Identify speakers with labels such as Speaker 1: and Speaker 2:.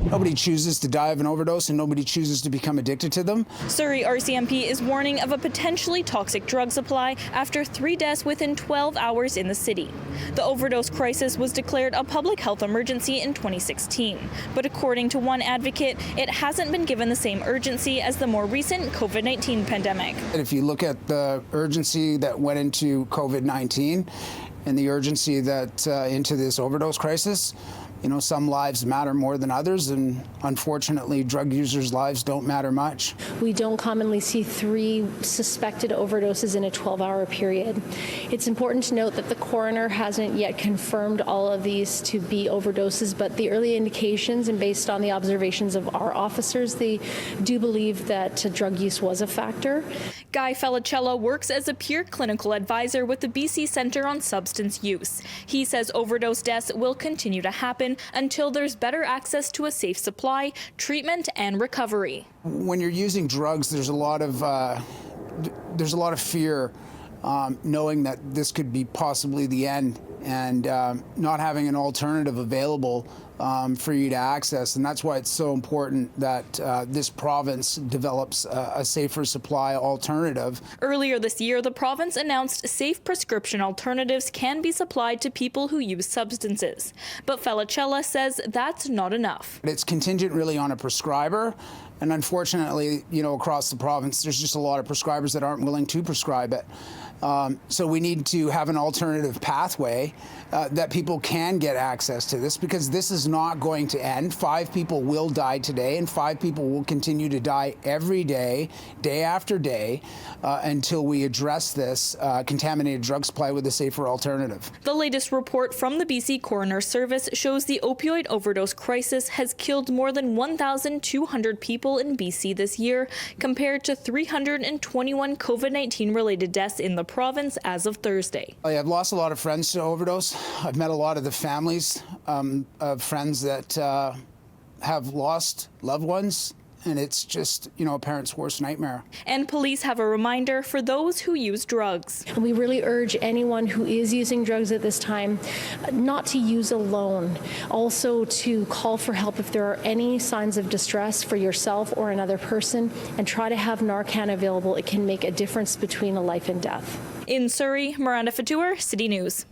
Speaker 1: Nobody chooses to die of an overdose, and nobody chooses to become addicted to them.
Speaker 2: Surrey RCMP is warning of a potentially toxic drug supply after 3 deaths within 12 hours in the city. The overdose crisis was declared a public health emergency in 2016, but according to one advocate, it hasn't been given the same urgency as the more recent COVID-19 pandemic.
Speaker 1: If you look at the urgency that went into COVID-19 and the urgency that into this overdose crisis, you know, some lives matter more than others, and unfortunately, drug users' lives don't matter much.
Speaker 3: We don't commonly see 3 suspected overdoses in a 12-hour period. It's important to note that the coroner hasn't yet confirmed all of these to be overdoses, but the early indications and based on the observations of our officers, they do believe that drug use was a factor.
Speaker 2: Guy Felicella works as a peer clinical advisor with the BC Centre on Substance Use. He says overdose deaths will continue to happen until there's better access to a safe supply, treatment, and recovery.
Speaker 1: When you're using drugs, there's a lot of fear, knowing that this could be possibly the end, and not having an alternative available for you to access. And that's why it's so important that this province develops a safer supply alternative.
Speaker 2: Earlier this year, the province announced safe prescription alternatives can be supplied to people who use substances. But Felicella says that's not enough.
Speaker 1: It's contingent really on a prescriber. And unfortunately, you know, across the province, there's just a lot of prescribers that aren't willing to prescribe it. So we need to have an alternative pathway that people can get access to this, because this is not going to end. 5 people will die today, and 5 people will continue to die every day, day after day, until we address this contaminated drug supply with a safer alternative.
Speaker 2: The latest report from the BC Coroner Service shows the opioid overdose crisis has killed more than 1,200 people in BC this year, compared to 321 COVID-19 related deaths in the province as of Thursday.
Speaker 1: I've lost a lot of friends to overdose. I've met a lot of the families of friends that have lost loved ones, and it's just, you know, a parent's worst nightmare.
Speaker 2: And police have a reminder for those who use drugs.
Speaker 3: And we really urge anyone who is using drugs at this time not to use alone. Also to call for help if there are any signs of distress for yourself or another person, and try to have Narcan available. It can make a difference between a life and death.
Speaker 2: In Surrey, Miranda Fatour, City News.